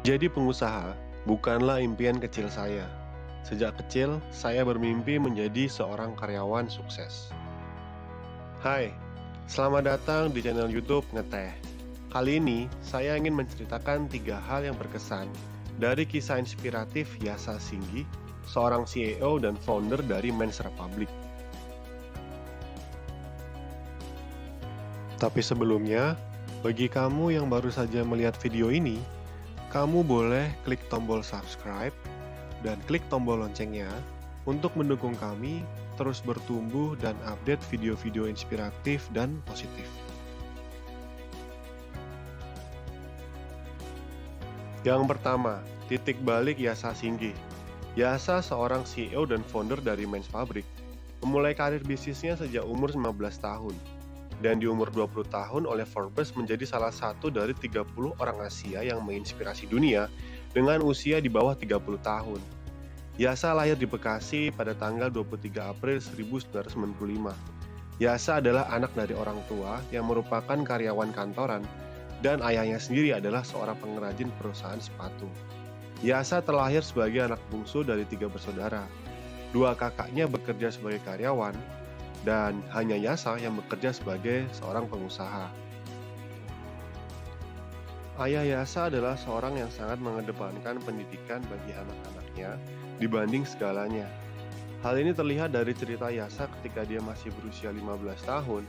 Jadi pengusaha bukanlah impian kecil saya. Sejak kecil, saya bermimpi menjadi seorang karyawan sukses. Hai, selamat datang di channel YouTube Ngeteh. Kali ini, saya ingin menceritakan 3 hal yang berkesan dari kisah inspiratif Yasa Singgi, seorang CEO dan founder dari Men's Republic. Tapi sebelumnya, bagi kamu yang baru saja melihat video ini, kamu boleh klik tombol subscribe dan klik tombol loncengnya untuk mendukung kami terus bertumbuh dan update video-video inspiratif dan positif. Yang pertama, titik balik Yasa Singgi. Yasa seorang CEO dan founder dari Men's Fabric, memulai karir bisnisnya sejak umur 15 tahun. Dan di umur 20 tahun oleh Forbes menjadi salah satu dari 30 orang Asia yang menginspirasi dunia dengan usia di bawah 30 tahun. Yasa lahir di Bekasi pada tanggal 23 April 1995. Yasa adalah anak dari orang tua yang merupakan karyawan kantoran dan ayahnya sendiri adalah seorang pengrajin perusahaan sepatu. Yasa terlahir sebagai anak bungsu dari 3 bersaudara. 2 kakaknya bekerja sebagai karyawan, dan hanya Yasa yang bekerja sebagai seorang pengusaha. Ayah Yasa adalah seorang yang sangat mengedepankan pendidikan bagi anak-anaknya dibanding segalanya. Hal ini terlihat dari cerita Yasa ketika dia masih berusia 15 tahun.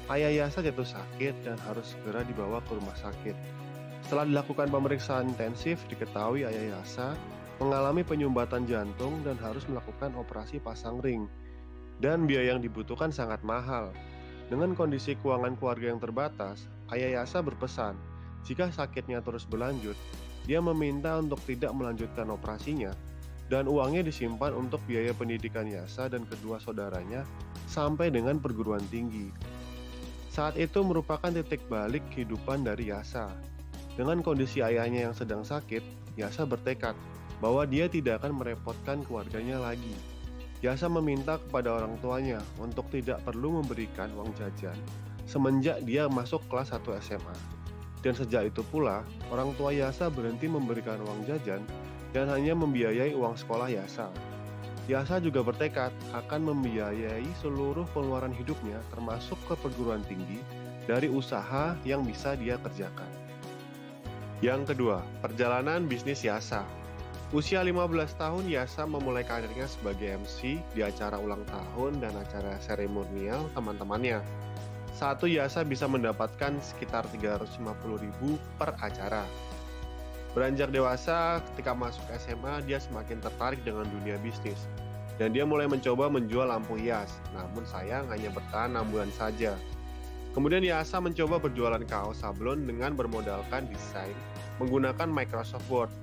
Ayah Yasa jatuh sakit dan harus segera dibawa ke rumah sakit. Setelah dilakukan pemeriksaan intensif, diketahui ayah Yasa mengalami penyumbatan jantung dan harus melakukan operasi pasang ring. Dan biaya yang dibutuhkan sangat mahal. Dengan kondisi keuangan keluarga yang terbatas, ayah Yasa berpesan, jika sakitnya terus berlanjut, dia meminta untuk tidak melanjutkan operasinya, dan uangnya disimpan untuk biaya pendidikan Yasa dan kedua saudaranya sampai dengan perguruan tinggi. Saat itu merupakan titik balik kehidupan dari Yasa. Dengan kondisi ayahnya yang sedang sakit, Yasa bertekad bahwa dia tidak akan merepotkan keluarganya lagi. Yasa meminta kepada orang tuanya untuk tidak perlu memberikan uang jajan semenjak dia masuk kelas 1 SMA. Dan sejak itu pula, orang tua Yasa berhenti memberikan uang jajan dan hanya membiayai uang sekolah Yasa. Yasa juga bertekad akan membiayai seluruh pengeluaran hidupnya termasuk ke perguruan tinggi dari usaha yang bisa dia kerjakan. Yang kedua, perjalanan bisnis Yasa. Usia 15 tahun, Yasa memulai karirnya sebagai MC di acara ulang tahun dan acara seremonial teman-temannya. Saat itu Yasa bisa mendapatkan sekitar 350.000 per acara. Beranjak dewasa, ketika masuk SMA, dia semakin tertarik dengan dunia bisnis. Dan dia mulai mencoba menjual lampu hias, namun sayang hanya bertahan 6 bulan saja. Kemudian Yasa mencoba berjualan kaos sablon dengan bermodalkan desain menggunakan Microsoft Word,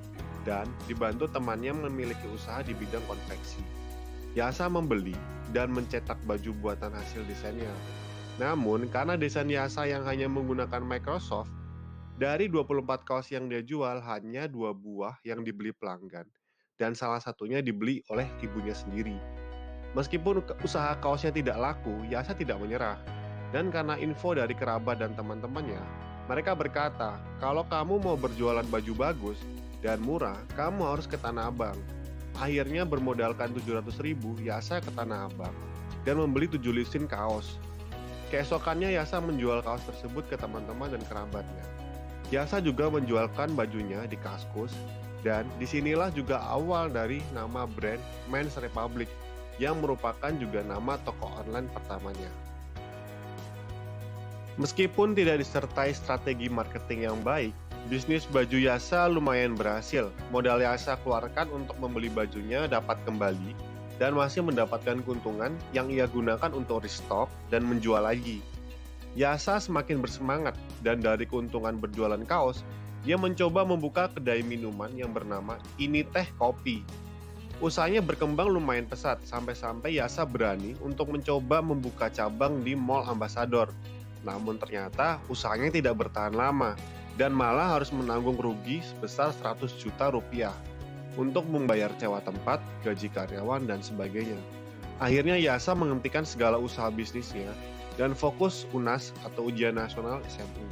dan dibantu temannya memiliki usaha di bidang konveksi. Yasa membeli dan mencetak baju buatan hasil desainnya. Namun, karena desain Yasa yang hanya menggunakan Microsoft, dari 24 kaos yang dia jual, hanya 2 buah yang dibeli pelanggan, dan salah satunya dibeli oleh ibunya sendiri. Meskipun usaha kaosnya tidak laku, Yasa tidak menyerah. Dan karena info dari kerabat dan teman-temannya, mereka berkata, kalau kamu mau berjualan baju bagus dan murah, kamu harus ke Tanah Abang. Akhirnya bermodalkan 700.000, Yasa ke Tanah Abang dan membeli 7 lusin kaos. Keesokannya Yasa menjual kaos tersebut ke teman-teman dan kerabatnya. Yasa juga menjualkan bajunya di Kaskus, dan disinilah juga awal dari nama brand Men's Republic yang merupakan juga nama toko online pertamanya. Meskipun tidak disertai strategi marketing yang baik, bisnis baju Yasa lumayan berhasil. Modal Yasa keluarkan untuk membeli bajunya dapat kembali dan masih mendapatkan keuntungan yang ia gunakan untuk restock dan menjual lagi. Yasa semakin bersemangat dan dari keuntungan berjualan kaos, dia mencoba membuka kedai minuman yang bernama Ini Teh Kopi. Usahanya berkembang lumayan pesat sampai-sampai Yasa berani untuk mencoba membuka cabang di Mall Ambassador. Namun ternyata usahanya tidak bertahan lama dan malah harus menanggung rugi sebesar 100 juta rupiah untuk membayar sewa tempat, gaji karyawan, dan sebagainya. Akhirnya Yasa menghentikan segala usaha bisnisnya dan fokus UNAS atau Ujian Nasional SMU.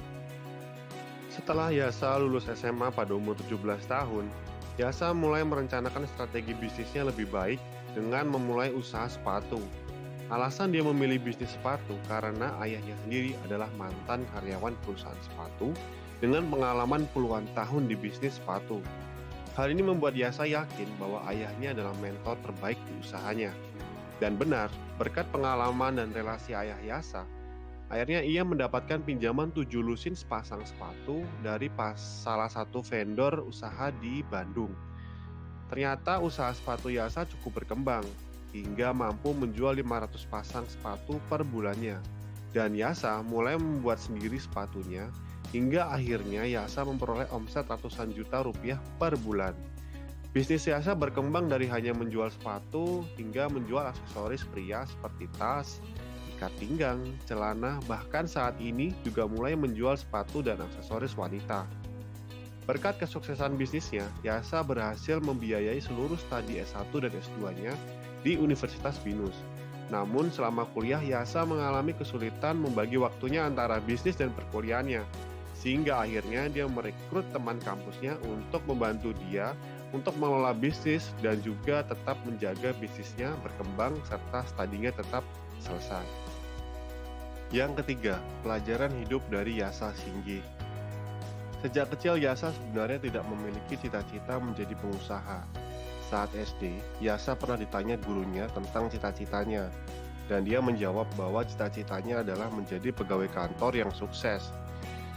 Setelah Yasa lulus SMA pada umur 17 tahun, Yasa mulai merencanakan strategi bisnisnya lebih baik dengan memulai usaha sepatu. Alasan dia memilih bisnis sepatu karena ayahnya sendiri adalah mantan karyawan perusahaan sepatu dengan pengalaman puluhan tahun di bisnis sepatu. Hal ini membuat Yasa yakin bahwa ayahnya adalah mentor terbaik di usahanya. Dan benar, berkat pengalaman dan relasi ayah Yasa, akhirnya ia mendapatkan pinjaman 7 lusin sepasang sepatu dari salah satu vendor usaha di Bandung. Ternyata usaha sepatu Yasa cukup berkembang, hingga mampu menjual 500 pasang sepatu per bulannya. Dan Yasa mulai membuat sendiri sepatunya, hingga akhirnya Yasa memperoleh omset ratusan juta rupiah per bulan. Bisnis Yasa berkembang dari hanya menjual sepatu hingga menjual aksesoris pria seperti tas, ikat pinggang, celana, bahkan saat ini juga mulai menjual sepatu dan aksesoris wanita. Berkat kesuksesan bisnisnya, Yasa berhasil membiayai seluruh studi S1 dan S2-nya di Universitas Binus. Namun selama kuliah, Yasa mengalami kesulitan membagi waktunya antara bisnis dan perkuliahannya, sehingga akhirnya dia merekrut teman kampusnya untuk membantu dia untuk mengelola bisnis dan juga tetap menjaga bisnisnya berkembang serta studinya tetap selesai. Yang ketiga, pelajaran hidup dari Yasa Singgih. Sejak kecil Yasa sebenarnya tidak memiliki cita-cita menjadi pengusaha. Saat SD, Yasa pernah ditanya gurunya tentang cita-citanya, dan dia menjawab bahwa cita-citanya adalah menjadi pegawai kantor yang sukses.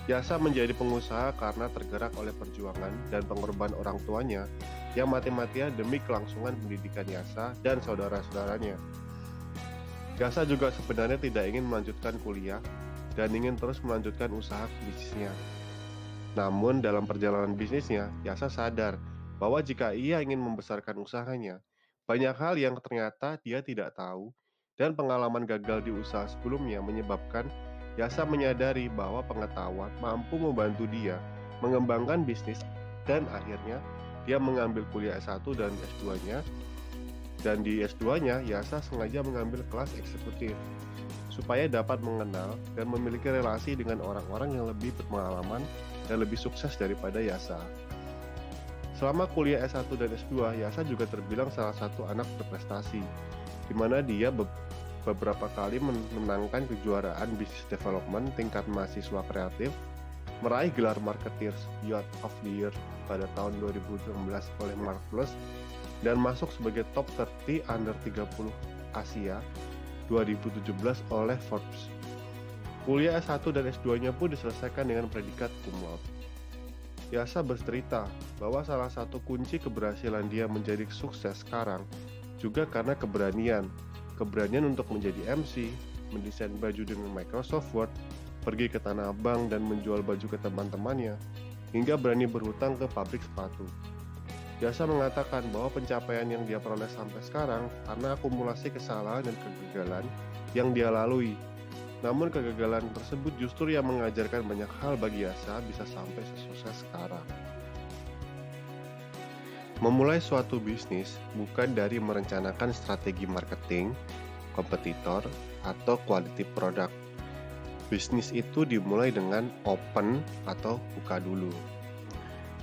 Yasa menjadi pengusaha karena tergerak oleh perjuangan dan pengorbanan orang tuanya yang mati-matian demi kelangsungan pendidikan Yasa dan saudara-saudaranya. Yasa juga sebenarnya tidak ingin melanjutkan kuliah dan ingin terus melanjutkan usaha bisnisnya. Namun dalam perjalanan bisnisnya, Yasa sadar bahwa jika ia ingin membesarkan usahanya, banyak hal yang ternyata dia tidak tahu dan pengalaman gagal di usaha sebelumnya menyebabkan Yasa menyadari bahwa pengetahuan mampu membantu dia mengembangkan bisnis dan akhirnya dia mengambil kuliah S1 dan S2-nya. Dan di S2-nya, Yasa sengaja mengambil kelas eksekutif supaya dapat mengenal dan memiliki relasi dengan orang-orang yang lebih berpengalaman dan lebih sukses daripada Yasa. Selama kuliah S1 dan S2, Yasa juga terbilang salah satu anak berprestasi, di mana dia beberapa kali menangkan kejuaraan Business Development tingkat mahasiswa kreatif, meraih gelar Marketeers Youth of the Year pada tahun 2016 oleh Mark Plus, dan masuk sebagai top 30 under 30 Asia 2017 oleh Forbes. Kuliah S1 dan S2-nya pun diselesaikan dengan predikat cum laude. Yasa bercerita bahwa salah satu kunci keberhasilan dia menjadi sukses sekarang juga karena keberanian untuk menjadi MC, mendesain baju dengan Microsoft Word, pergi ke Tanah Abang dan menjual baju ke teman-temannya, hingga berani berhutang ke pabrik sepatu. Yasa mengatakan bahwa pencapaian yang dia peroleh sampai sekarang karena akumulasi kesalahan dan kegagalan yang dia lalui. Namun kegagalan tersebut justru yang mengajarkan banyak hal bagi Yasa bisa sampai sesukses sekarang. Memulai suatu bisnis bukan dari merencanakan strategi marketing, kompetitor, atau quality product. Bisnis itu dimulai dengan open atau buka dulu.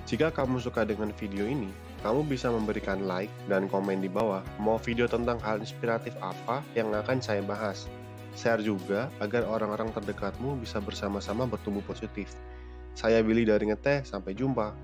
Jika kamu suka dengan video ini, kamu bisa memberikan like dan komen di bawah mau video tentang hal inspiratif apa yang akan saya bahas. Share juga agar orang-orang terdekatmu bisa bersama-sama bertumbuh positif. Saya Billy dari Ngeteh, sampai jumpa.